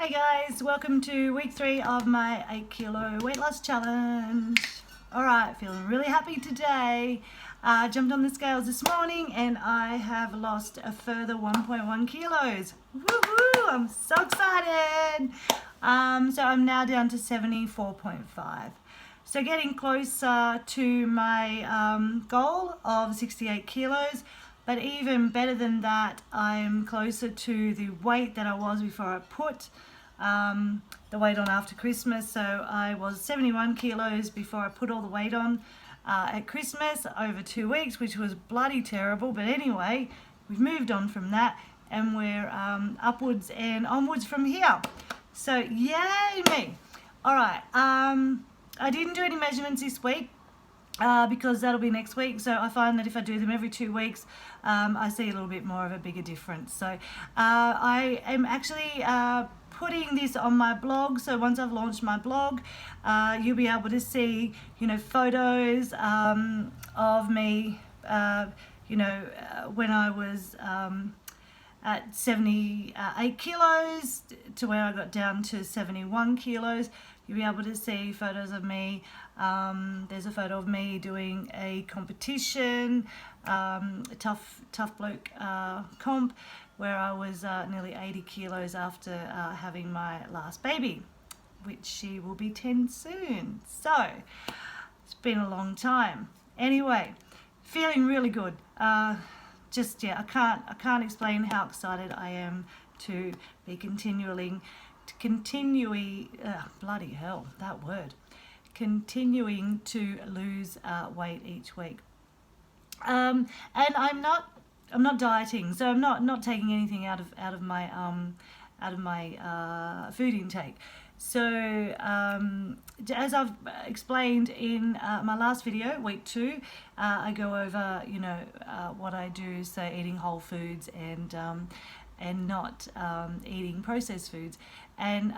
Hey guys, welcome to week 3 of my 8 kilo weight loss challenge. Alright, feeling really happy today. Jumped on the scales this morning and I have lost a further 1.1 kilos. Woohoo! I'm so excited. So I'm now down to 74.5. So getting closer to my goal of 68 kilos. But even better than that, I'm closer to the weight that I was before I put the weight on after Christmas. So I was 71 kilos before I put all the weight on at Christmas over 2 weeks, which was bloody terrible. But anyway, we've moved on from that and we're upwards and onwards from here. So yay me. All right, I didn't do any measurements this week. Because that'll be next week. So I find that if I do them every 2 weeks, I see a little bit more of a bigger difference. So I am actually putting this on my blog. So once I've launched my blog, you'll be able to see, photos of me, when I was at 78 kilos to where I got down to 71 kilos. You'll be able to see photos of me. There's a photo of me doing a competition, a tough bloke comp, where I was nearly 80 kilos after having my last baby, which she will be 10 soon. So it's been a long time. Anyway, feeling really good. I can't explain how excited I am to be continuing to lose weight each week. And I'm not dieting, so I'm not taking anything out of my food intake. So as I've explained in my last video, week 2, I go over what I do, so eating whole foods and not eating processed foods, and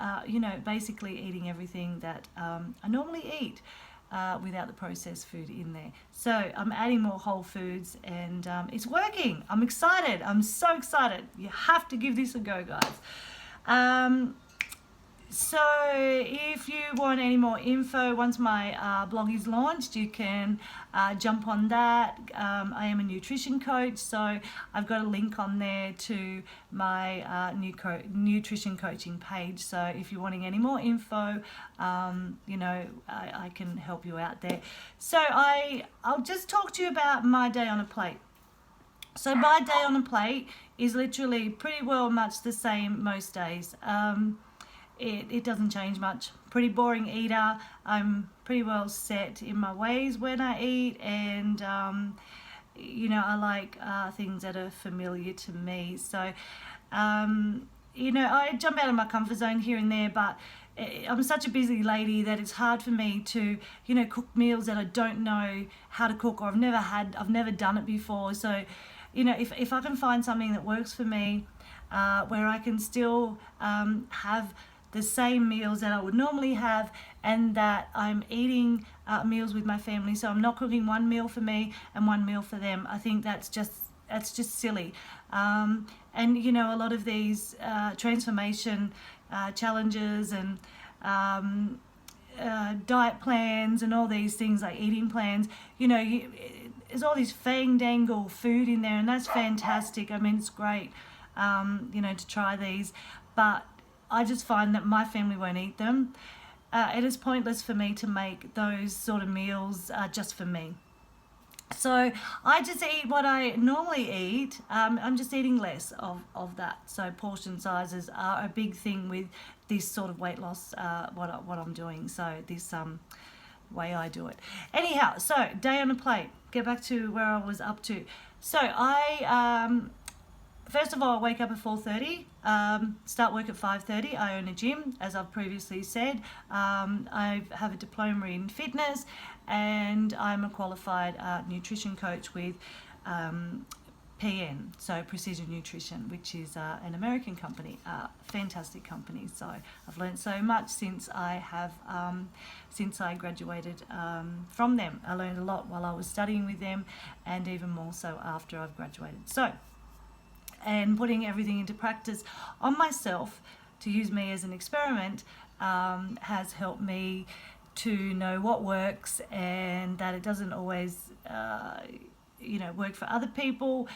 basically eating everything that I normally eat without the processed food in there. So I'm adding more whole foods and it's working. I'm excited. I'm so excited. You have to give this a go, guys. So if you want any more info, once my blog is launched, you can jump on that. I am a nutrition coach, so I've got a link on there to my nutrition coaching page. So if you're wanting any more info, I can help you out there. So I'll just talk to you about my day on a plate. So my day on a plate is literally pretty well much the same most days. It doesn't change much. Pretty boring eater. I'm pretty well set in my ways when I eat, and I like things that are familiar to me. So I jump out of my comfort zone here and there, but I'm such a busy lady that it's hard for me to cook meals that I don't know how to cook, or I've never done it before. So if I can find something that works for me, where I can still have the same meals that I would normally have, and that I'm eating meals with my family, so I'm not cooking one meal for me and one meal for them. I think that's just silly. And a lot of these transformation challenges and diet plans and all these things like eating plans, there's all this fang-dangle food in there, and that's fantastic. I mean, it's great to try these, but I just find that my family won't eat them. It is pointless for me to make those sort of meals just for me. So I just eat what I normally eat. I'm just eating less of that. So portion sizes are a big thing with this sort of weight loss, what I'm doing. So this way I do it. Anyhow, so day on a plate. Get back to where I was up to. So first of all, I wake up at 4:30, start work at 5:30. I own a gym, as I've previously said. I have a diploma in fitness, and I'm a qualified nutrition coach with PN, so Precision Nutrition, which is an American company, fantastic company. So I've learned so much since I graduated from them. I learned a lot while I was studying with them, and even more so after I've graduated. So, and putting everything into practice on myself to use me as an experiment has helped me to know what works, and that it doesn't always work for other people,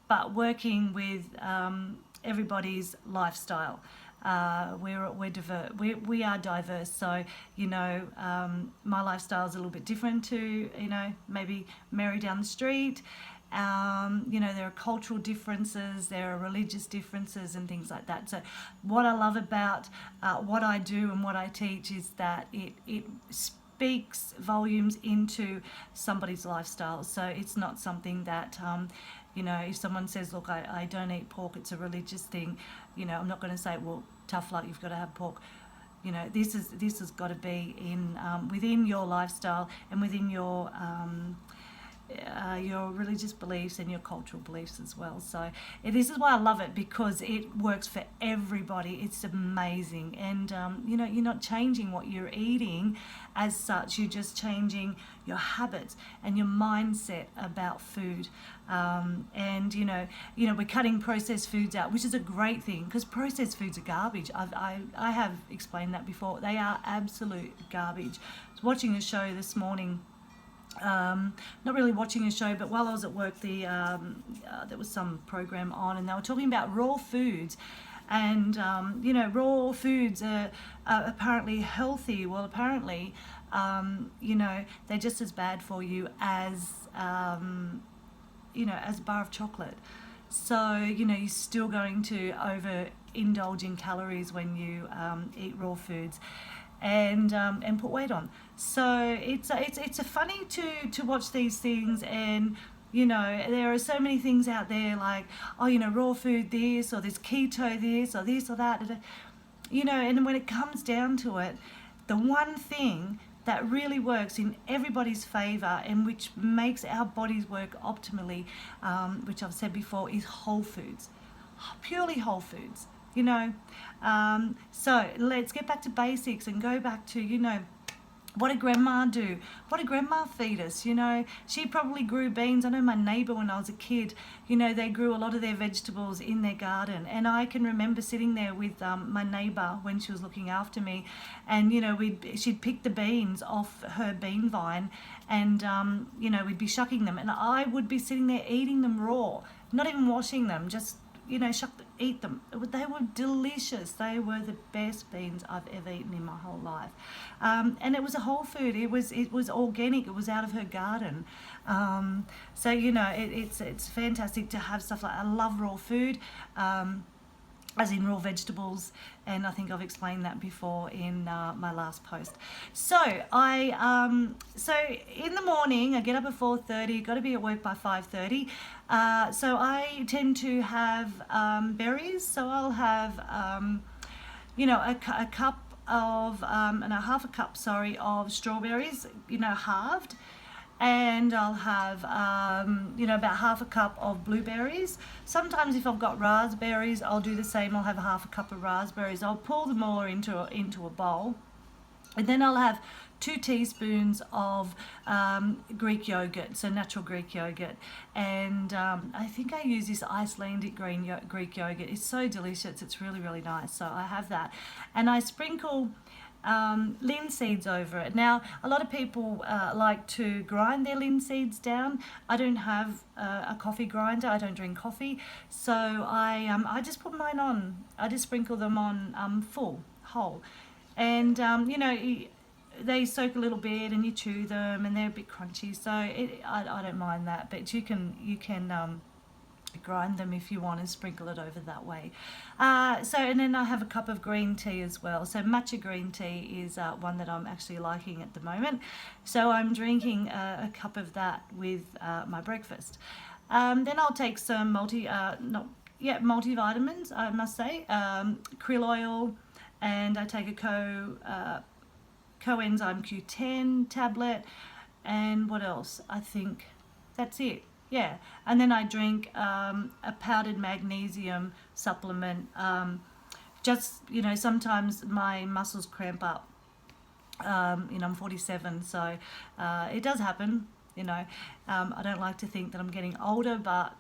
but working with everybody's lifestyle. We are diverse, so my lifestyle is a little bit different to maybe Mary down the street. There are cultural differences, there are religious differences and things like that. So what I love about what I do and what I teach is that it speaks volumes into somebody's lifestyle. So it's not something that if someone says, look, I don't eat pork, it's a religious thing, I'm not going to say, well, tough luck, you've got to have pork. This has got to be in within your lifestyle and within your religious beliefs and your cultural beliefs as well. So this is why I love it, because it works for everybody. It's amazing. And you're not changing what you're eating as such, you're just changing your habits and your mindset about food. And we're cutting processed foods out, which is a great thing, because processed foods are garbage. I have explained that before. They are absolute garbage. I was watching a show this morning, not really watching a show, but while I was at work, there was some program on, and they were talking about raw foods. And raw foods are apparently healthy. Well, apparently they're just as bad for you as as a bar of chocolate. So you're still going to overindulge in calories when you eat raw foods, and put weight on. So it's a funny to watch these things. And there are so many things out there, like, raw food this, or this keto this, or this or that, and when it comes down to it, the one thing that really works in everybody's favor and which makes our bodies work optimally, which I've said before, is whole foods, purely whole foods. So let's get back to basics and go back to what did grandma do? What did grandma feed us? She probably grew beans. I know my neighbour, when I was a kid, they grew a lot of their vegetables in their garden. And I can remember sitting there with my neighbour when she was looking after me, and she'd pick the beans off her bean vine, and we'd be shucking them, and I would be sitting there eating them raw, not even washing them, just eat them. They were delicious. They were the best beans I've ever eaten in my whole life. And it was a whole food. It was organic. It was out of her garden. So it's fantastic to have stuff like that. I love raw food. As in raw vegetables, and I think I've explained that before in my last post. So so in the morning I get up at 4:30. Got to be at work by 5:30. So I tend to have berries. So I'll have a cup of and a half a cup, of strawberries, halved. And I'll have about half a cup of blueberries. Sometimes if I've got raspberries, I'll do the same. I'll have half a cup of raspberries. I'll pour them all into a bowl, and then I'll have 2 teaspoons of Greek yogurt, so natural Greek yogurt. And I think I use this Icelandic Greek yogurt. It's so delicious. It's really, really nice. So I have that, and I sprinkle linseeds over it. Now, a lot of people like to grind their linseeds down. I don't have a coffee grinder. I don't drink coffee, so I just put mine on. I just sprinkle them on whole, and they soak a little bit, and you chew them, and they're a bit crunchy. So I don't mind that, but you can grind them if you want and sprinkle it over that way. And then I have a cup of green tea as well. So matcha green tea is one that I'm actually liking at the moment. So I'm drinking a cup of that with my breakfast. Then I'll take some multivitamins, I must say, krill oil, and I take a coenzyme Q10 tablet, and what else? I think that's it. Yeah, and then I drink a powdered magnesium supplement. Sometimes my muscles cramp up. I'm 47, so it does happen. I don't like to think that I'm getting older, but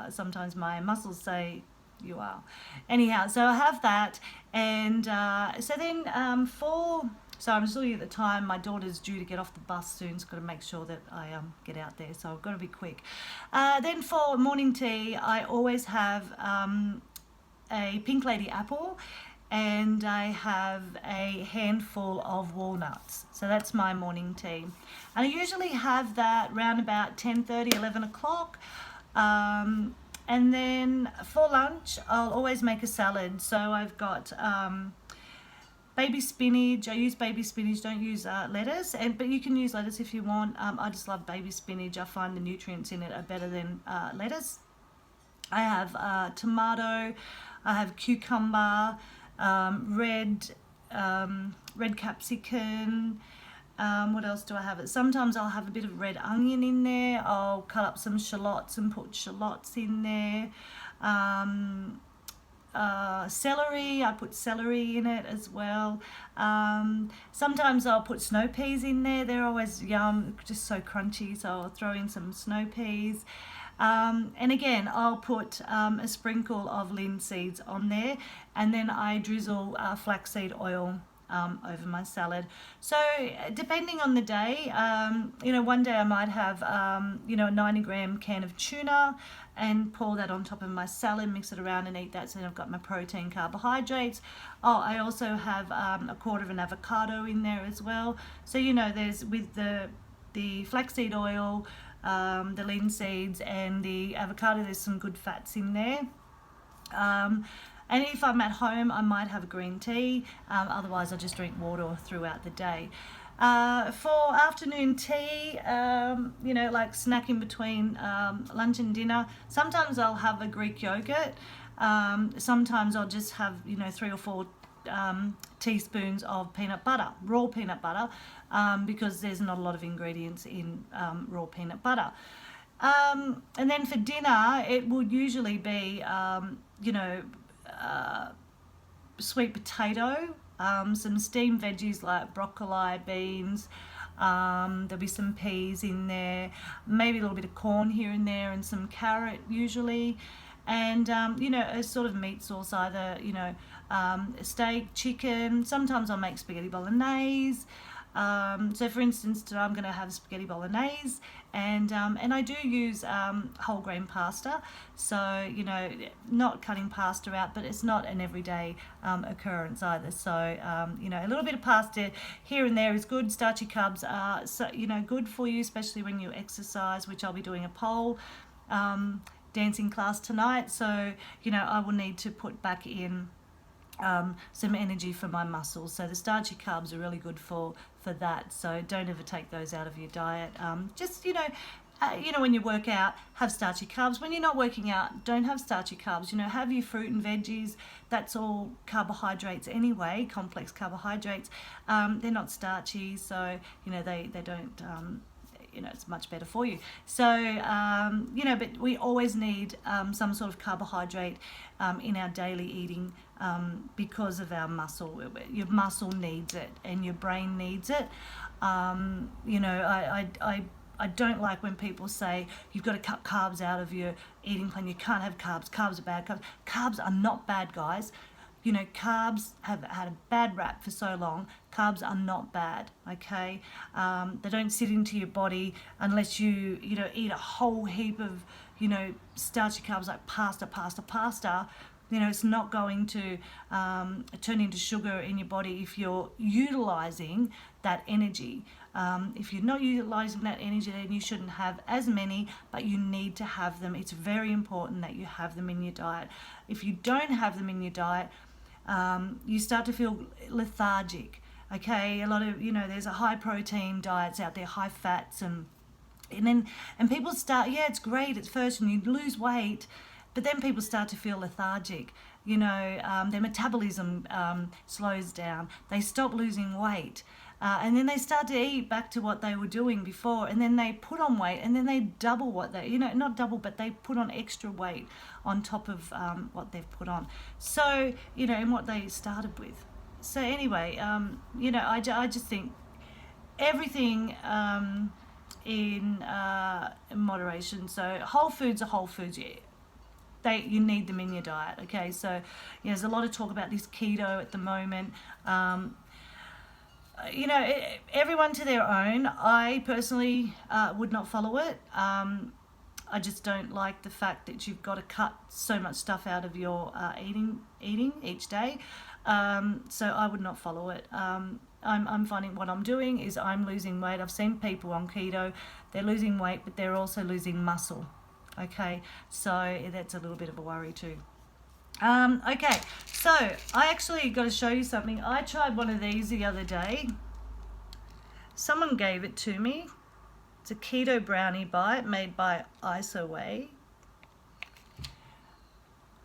sometimes my muscles say You are. Anyhow, so I have that, and so then so I'm just looking at the time. My daughter's due to get off the bus soon, so I've got to make sure that I get out there. So I've got to be quick. Then for morning tea, I always have a Pink Lady apple, and I have a handful of walnuts. So that's my morning tea. And I usually have that round about 10:30, 11 o'clock. And then for lunch, I'll always make a salad. So I've got baby spinach. I use baby spinach, don't use lettuce. But you can use lettuce if you want. I just love baby spinach. I find the nutrients in it are better than lettuce. I have tomato. I have cucumber, red capsicum. What else do I have? Sometimes I'll have a bit of red onion in there. I'll cut up some shallots and put shallots in there. Celery, I put celery in it as well. Sometimes I'll put snow peas in there. They're always yum, just so crunchy. So I'll throw in some snow peas. And again, I'll put a sprinkle of linseeds on there, and then I drizzle flaxseed oil over my salad. So depending on the day, one day I might have, a 90-gram can of tuna and pour that on top of my salad, mix it around and eat that. So then I've got my protein, carbohydrates. Oh, I also have a quarter of an avocado in there as well. So, there's with the flaxseed oil, the linseeds and the avocado, there's some good fats in there. And if I'm at home, I might have a green tea. Otherwise, I just drink water throughout the day. For afternoon tea, like snacking between lunch and dinner, sometimes I'll have a Greek yogurt. Sometimes I'll just have, 3 or 4 teaspoons of peanut butter, raw peanut butter, because there's not a lot of ingredients in raw peanut butter. And then for dinner, it would usually be, sweet potato, some steamed veggies like broccoli, beans, there'll be some peas in there, maybe a little bit of corn here and there, and some carrot usually, and a sort of meat sauce, either steak, chicken. Sometimes I'll make spaghetti bolognese. So for instance, today I'm going to have spaghetti bolognese, and I do use whole grain pasta. So not cutting pasta out, but it's not an everyday occurrence either. So a little bit of pasta here and there is good. Starchy carbs are good for you, especially when you exercise, which I'll be doing a pole dancing class tonight. So I will need to put back in some energy for my muscles. So the starchy carbs are really good for that. So don't ever take those out of your diet. Just when you work out, have starchy carbs. When you're not working out, don't have starchy carbs. Have your fruit and veggies. That's all carbohydrates anyway, complex carbohydrates. They're not starchy, so they don't. It's much better for you. So, but we always need some sort of carbohydrate in our daily eating because of our muscle. Your muscle needs it and your brain needs it. I don't like when people say you've got to cut carbs out of your eating plan. You can't have carbs. Carbs are bad. Carbs are not bad, guys. Carbs have had a bad rap for so long. Carbs are not bad, okay? They don't sit into your body unless you eat a whole heap of, starchy carbs like pasta. It's not going to turn into sugar in your body if you're utilizing that energy. If you're not utilizing that energy, then you shouldn't have as many, but you need to have them. It's very important that you have them in your diet. If you don't have them in your diet, you start to feel lethargic. Okay, a lot of there's a high protein diets out there, high fats, and people start. Yeah, it's great at first, and you lose weight, but then people start to feel lethargic. Their metabolism slows down. They stop losing weight. And then they start to eat back to what they were doing before, and then they put on weight, and then they double what they, not double, but they put on extra weight on top of what they've put on. So, and what they started with. So anyway, I just think everything in moderation. So whole foods are whole foods. Yeah. you need them in your diet. Okay, so there's a lot of talk about this keto at the moment. Everyone to their own. I personally would not follow it. I just don't like the fact that you've got to cut so much stuff out of your eating each day. So I would not follow it. I'm finding what I'm doing is I'm losing weight. I've seen people on keto, they're losing weight, but they're also losing muscle. Okay, so that's a little bit of a worry too. Okay, so I actually got to show you something. I tried one of these the other day. Someone gave it to me. It's a keto brownie bite made by Isoway.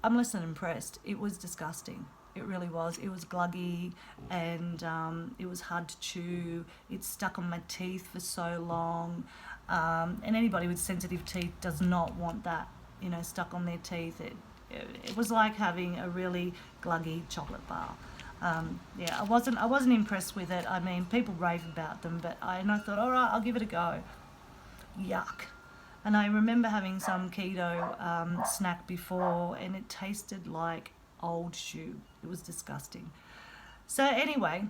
I'm less than impressed. It was disgusting. It really was. It was gluggy and it was hard to chew. It stuck on my teeth for so long. And anybody with sensitive teeth does not want that, stuck on their teeth. It was like having a really gluggy chocolate bar. I wasn't impressed with it. I mean, people rave about them, but I thought, all right, I'll give it a go. Yuck. And I remember having some keto snack before, and it tasted like old shoe. It was disgusting. So anyway,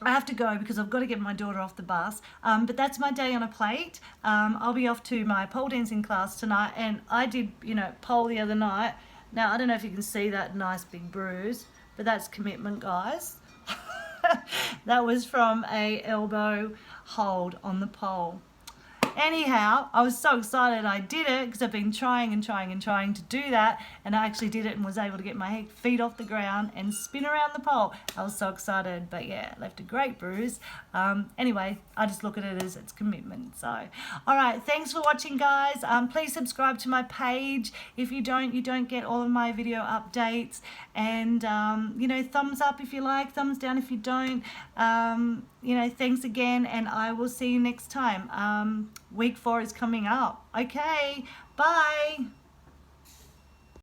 I have to go because I've got to get my daughter off the bus. But that's my day on a plate. I'll be off to my pole dancing class tonight, and I did, pole the other night. Now, I don't know if you can see that nice big bruise, but that's commitment, guys. That was from a elbow hold on the pole. Anyhow, I was so excited I did it because I've been trying to do that, and I actually did it and was able to get my feet off the ground and spin around the pole. I was so excited, but yeah, it left a great bruise. Anyway, I just look at it as it's commitment. So, all right, thanks for watching, guys. Please subscribe to my page. If you don't get all of my video updates. And, thumbs up if you like, thumbs down if you don't. Thanks again, and I will see you next time. Week 4 is coming up. Okay, bye.